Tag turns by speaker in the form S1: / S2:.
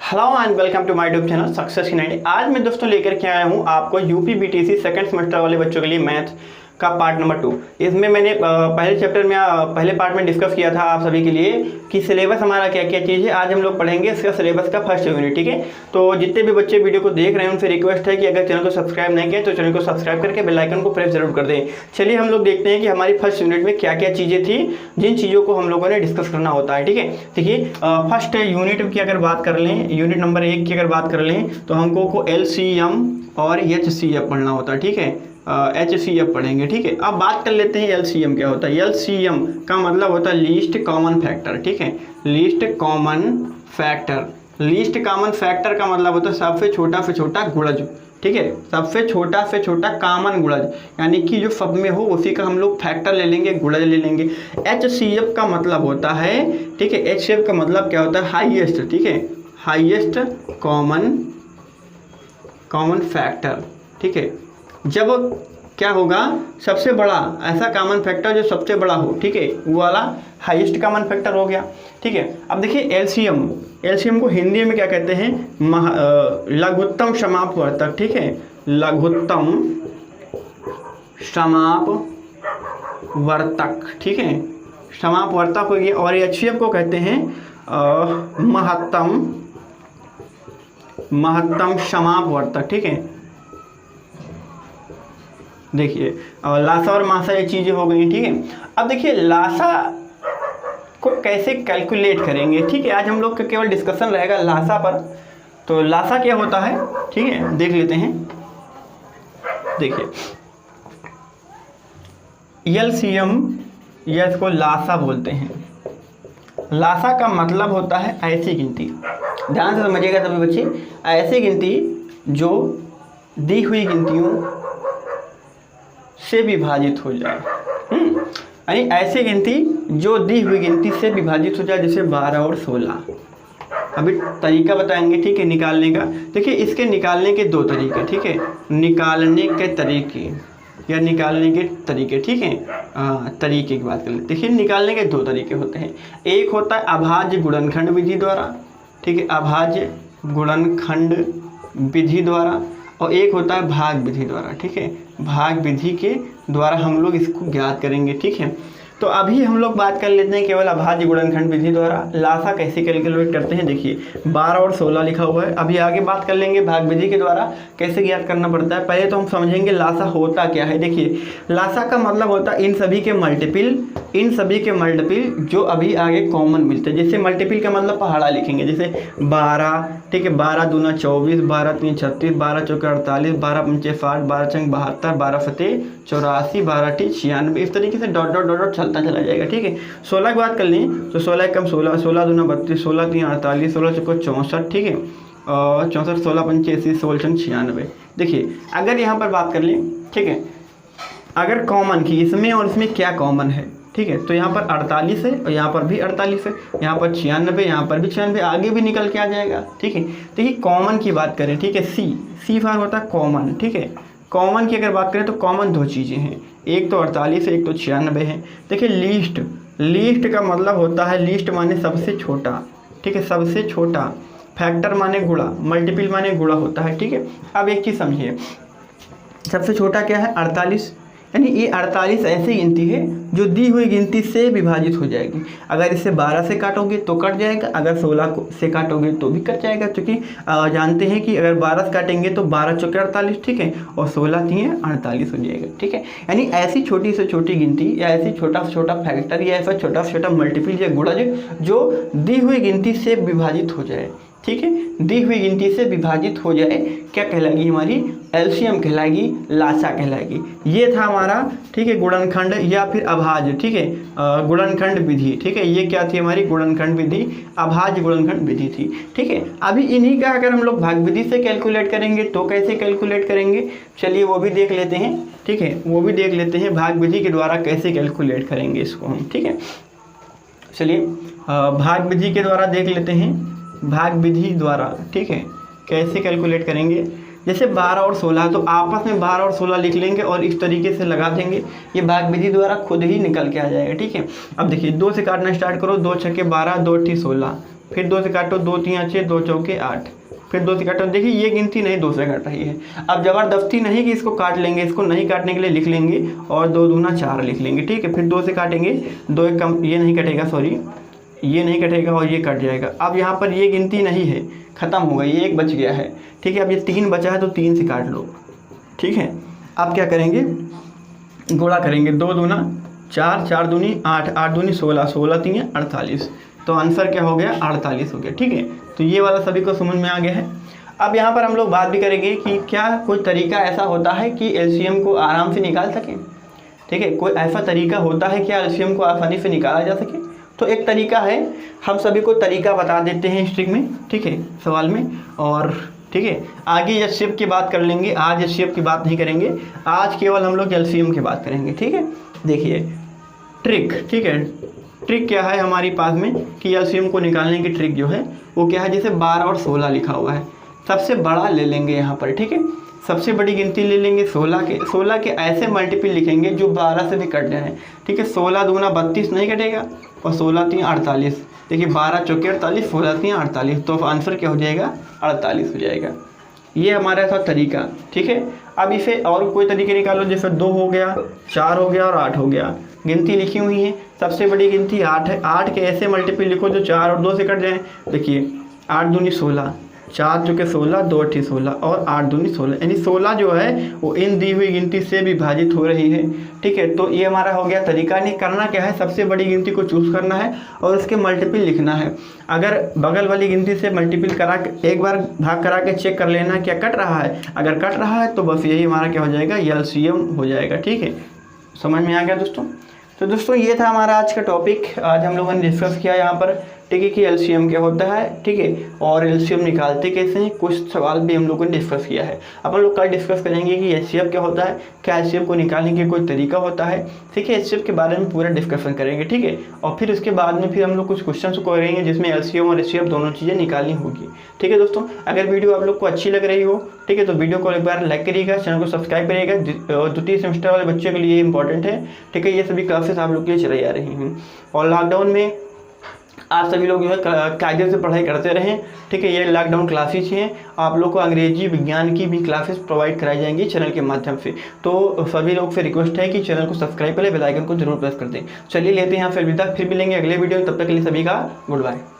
S1: Hello and welcome to my YouTube channel success in 90। आज मैं दोस्तों लेकर के आया हूं आपको यूपी बीटीसी सेकंड सेमेस्टर वाले बच्चों के लिए मैथ का पार्ट नंबर 2। इसमें मैंने पहले चैप्टर में पहले पार्ट में डिस्कस किया था आप सभी के लिए कि सिलेबस हमारा क्या क्या चीज़ है। आज हम लोग पढ़ेंगे इसका सिलेबस का फर्स्ट यूनिट, ठीक है। तो जितने भी बच्चे वीडियो को देख रहे हैं उनसे रिक्वेस्ट है कि अगर चैनल को सब्सक्राइब नहीं किया तो चैनल को सब्सक्राइब करके बेल आइकन को प्रेस जरूर कर दें। चलिए हम लोग देखते हैं कि हमारी फर्स्ट यूनिट में क्या क्या चीज़ें थी जिन चीज़ों को हम लोगों ने डिस्कस करना होता है, ठीक है। देखिए फर्स्ट यूनिट की अगर बात कर लें, यूनिट नंबर 1 की अगर बात कर लें तो हमको को LCM और HCF पढ़ना होता है, ठीक है। HCF पढ़ेंगे, ठीक है। अब बात कर लेते हैं LCM क्या होता है। LCM का मतलब होता है लीस्ट कॉमन फैक्टर, ठीक है। Least common factor, least common factor का मतलब होता है सबसे छोटा गुणज, ठीक है। सबसे छोटा कॉमन गुणज, यानी कि जो सब में हो उसी का हम लोग फैक्टर ले लेंगे, गुणज ले लेंगे। HCF का मतलब होता है, ठीक है, HCF का मतलब क्या होता है हाईएस्ट, ठीक है, हाईएस्ट कॉमन फैक्टर, ठीक है। जब क्या होगा सबसे बड़ा ऐसा कॉमन फैक्टर जो सबसे बड़ा हो, ठीक है, वो वाला हाईएस्ट कॉमन फैक्टर हो गया, ठीक है। अब देखिए LCM को हिंदी में क्या कहते हैं, लघुत्तम समापवर्तक, ठीक है, लघुत्तम समापवर्तक, ठीक है, समापवर्तक हो गया। और HCF को कहते हैं महत्तम समापवर्तक, ठीक है। देखिए लासा और मासा ये चीज़ें हो गई, ठीक है। अब देखिए लासा को कैसे कैलकुलेट करेंगे, ठीक है। आज हम लोग का केवल डिस्कशन रहेगा लासा पर। तो लासा क्या होता है, ठीक है, देख लेते हैं। देखिए LCM या इसको लासा बोलते हैं। लासा का मतलब होता है ऐसी गिनती, ध्यान से समझिएगा सभी बच्चे, ऐसी गिनती जो दी हुई गिनतियों से विभाजित हो जाए, यानी ऐसी गिनती जो दी हुई गिनती से विभाजित हो जाए, जैसे 12 और 16। अभी तरीका बताएंगे, ठीक है, निकालने का। देखिए इसके निकालने के दो तरीके, ठीक है, निकालने के तरीके या निकालने के तरीके, ठीक है। तरीके की बात कर लेते। देखिए निकालने के दो तरीके होते हैं। एक होता है अभाज्य गुणनखंड विधि द्वारा, ठीक है, अभाज्य गुणनखंड विधि द्वारा, और एक होता है भाग विधि द्वारा, ठीक है। भाग विधि के द्वारा हम लोग इसको ज्ञात करेंगे, ठीक है। तो अभी हम लोग बात कर लेते हैं केवल अभाज्य गुणनखंड विधि द्वारा लासा कैसे कैलकुलेट करते हैं। देखिए 12 और 16 लिखा हुआ है। अभी आगे बात कर लेंगे भाग विधि के द्वारा कैसे ज्ञात करना पड़ता है। पहले तो हम समझेंगे लासा होता क्या है। देखिए लासा का मतलब होता है इन सभी के मल्टीपल जो अभी आगे कॉमन मिलते हैं। जैसे मल्टीपल का मतलब पहाड़ा लिखेंगे, जैसे 12, ठीक है, 12 दूना 24, 12 तीन 36, 12 चौके 48, 12 पंचे 60, 12 चंग 72, 12 फतेह 84, 12 टी 96। इस तरीके से डॉट डॉट डॉट डॉट चलता चला जाएगा, ठीक है। 16 की बात कर लें तो 16 कम 16, 16 दूना 32, 16 तीन 48, 16 चौको 64, ठीक है, और 64, 16 पंचे 80, 16 चंग 96। देखिए अगर यहाँ पर बात कर लें, ठीक है, अगर कॉमन की इसमें और इसमें क्या कॉमन है, ठीक है, तो यहाँ पर 48 है और यहाँ पर भी 48 है, यहाँ पर 96, यहाँ पर भी 96, आगे भी निकल के आ जाएगा, ठीक है। देखिए कॉमन की बात करें, ठीक है, सी फॉर होता है कॉमन, ठीक है। कॉमन की अगर बात करें तो कॉमन दो चीज़ें हैं, एक तो 48 है, एक तो 96 है। देखिए लीस्ट का मतलब होता है, लीस्ट माने सबसे छोटा, ठीक है, सबसे छोटा, फैक्टर माने गुणा, मल्टीपल माने गुणा होता है, ठीक है। अब एक चीज़ समझिए, सबसे छोटा क्या है 48, यानी ये 48 ऐसी गिनती है जो दी हुई गिनती से विभाजित हो जाएगी। अगर इसे 12 से काटोगे तो कट जाएगा, अगर 16 से काटोगे तो भी कट जाएगा, क्योंकि जानते हैं कि अगर 12 से काटेंगे तो 12 चौके 48, ठीक है, और 16 तीन 48 हो जाएगा, ठीक है। यानी ऐसी छोटी से छोटी गिनती या ऐसी छोटा से छोटा फैक्टर या ऐसा छोटा से छोटा मल्टीपल या गुणज जो दी हुई गिनती से विभाजित हो जाए, ठीक है, दी हुई गिनती से विभाजित हो जाए, क्या कहलाएगी, हमारी LCM कहलाएगी, लासा कहलाएगी। ये था हमारा, ठीक है, गुणनखंड या फिर अभाज्य, ठीक है, गुणनखंड विधि, ठीक है। ये क्या थी हमारी गुणनखंड विधि, अभाज्य गुणनखंड विधि थी, ठीक है। अभी इन्हीं का अगर हम लोग भाग विधि से कैलकुलेट करेंगे तो कैसे कैलकुलेट करेंगे, चलिए वो भी देख लेते हैं, ठीक है, वो भी देख लेते हैं भाग विधि के द्वारा कैसे कैलकुलेट करेंगे इसको हम, ठीक है। चलिए भाग विधि के द्वारा देख लेते हैं, भाग विधि द्वारा, ठीक है, कैसे कैलकुलेट करेंगे। जैसे 12 और 16 तो आपस में 12 और 16 लिख लेंगे और इस तरीके से लगा देंगे, ये भाग विधि द्वारा खुद ही निकल के आ जाएगा, ठीक है। अब देखिए 2 से काटना स्टार्ट करो, 2 छक्के 12, 2 ठी 16, फिर 2 से काटो, 2 3 6, 2 चौके 8, फिर 2 से काटो। देखिए ये गिनती नहीं 2 से कट रही है। अब ज़बरदस्ती नहीं कि इसको काट लेंगे, इसको नहीं काटने के लिए लिख लेंगे और 2 दूना 4 लिख लेंगे, ठीक है। फिर 2 से काटेंगे, 2 एक कम, ये नहीं कटेगा, सॉरी ये नहीं कटेगा और ये कट जाएगा। अब यहाँ पर ये गिनती नहीं है, ख़त्म हो गई, ये एक बच गया है, ठीक है। अब ये 3 बचा है तो 3 से काट लो, ठीक है। अब क्या करेंगे, गुणा करेंगे, 2 दूना 4, 4 दूनी 8, 8 दूनी 16, 16 3 48, तो आंसर क्या हो गया 48 हो गया, ठीक है। तो ये वाला सभी को समझ में आ गया है। अब यहाँ पर हम लोग बात भी करेंगे कि क्या कोई तरीका ऐसा होता है कि एलसीएम को आराम से निकाल सकें, ठीक है। कोई ऐसा तरीका होता है क्या एलसीएम को आसानी से निकाला जा सके? तो एक तरीका है, हम सभी को तरीका बता देते हैं स्ट्रिक में, ठीक है, सवाल में। और ठीक है, आगे एचसीएफ की बात कर लेंगे, आज एचसीएफ की बात नहीं करेंगे, आज केवल हम लोग एलसीएम की बात करेंगे, ठीक है। देखिए ट्रिक, ठीक है, ट्रिक क्या है हमारी पास में कि एलसीएम को निकालने की ट्रिक जो है वो क्या है, जैसे 12 और 16 लिखा हुआ है, सबसे बड़ा ले लेंगे यहाँ पर, ठीक है। सबसे बड़ी गिनती ले लेंगे 16 के ऐसे मल्टीपल लिखेंगे जो 12 से भी कट जाए, ठीक है। 16 दूना 32 नहीं कटेगा और 16 3 48, देखिए 12 चौके 48, 16 3 48, तो आंसर क्या हो जाएगा 48 हो जाएगा। ये हमारा था तरीका, ठीक है। अब इसे और कोई तरीके निकालो, जैसे 2 हो गया, 4 हो गया और 8 हो गया, गिनती लिखी हुई है, सबसे बड़ी गिनती 8 है, 8 के ऐसे मल्टीपल लिखो जो 4 और 2 से कट जाए। देखिए 8 दूनी 16, 4 चौके 16, 2 अट्ठी 16 और 8 दूनी 16, यानी 16 जो है वो इन दी हुई गिनती से विभाजित हो रही है, ठीक है। तो ये हमारा हो गया तरीका। नहीं करना क्या है, सबसे बड़ी गिनती को चूज़ करना है और उसके मल्टीपल लिखना है। अगर बगल वाली गिनती से मल्टीपल करा के एक बार भाग करा के चेक कर लेना क्या कट रहा है, अगर कट रहा है तो बस यही हमारा क्या हो जाएगा, एलसीएम हो जाएगा, ठीक है। समझ में आ गया दोस्तों? तो दोस्तों ये था हमारा आज का टॉपिक। आज हम लोगों ने डिस्कस किया यहाँ पर, ठीक है, कि एलसीएम क्या होता है, ठीक है, और एलसीएम निकालते कैसे हैं, कुछ सवाल भी हम लोगों ने डिस्कस किया है। अब हम लोग कल डिस्कस करेंगे कि एचसीएफ क्या होता है, क्या एचसीएफ को निकालने के कोई तरीका होता है, ठीक है। एचसीएफ के बारे में पूरा डिस्कशन करेंगे, ठीक है। और फिर उसके बाद में फिर हम लोग कुछ क्वेश्चन करेंगे जिसमें एलसीएम और एचसीएफ दोनों चीज़ें निकालनी होगी, ठीक है दोस्तों। अगर वीडियो आप लोग को अच्छी लग रही हो, ठीक है, तो वीडियो को एक बार लाइक करिएगा, चैनल को सब्सक्राइब करिएगा। द्वितीय सेमेस्टर वाले बच्चों के लिए इंपॉर्टेंट है, ठीक है। ये सभी क्लासेस आप लोग के लिए चलाई जा रही हैं और लॉकडाउन में आप सभी लोग जो है कायदे से पढ़ाई करते रहें, ठीक है। ये लॉकडाउन क्लासेस हैं, आप लोग को अंग्रेजी विज्ञान की भी क्लासेस प्रोवाइड कराई जाएंगी चैनल के माध्यम से। तो सभी लोग से रिक्वेस्ट है कि चैनल को सब्सक्राइब करें, बेल आइकन को जरूर प्रेस कर दें। चलिए लेते हैं यहाँ से अलविदा, फिर मिलेंगे अगले वीडियो में, तब तक के लिए सभी का गुड बाय।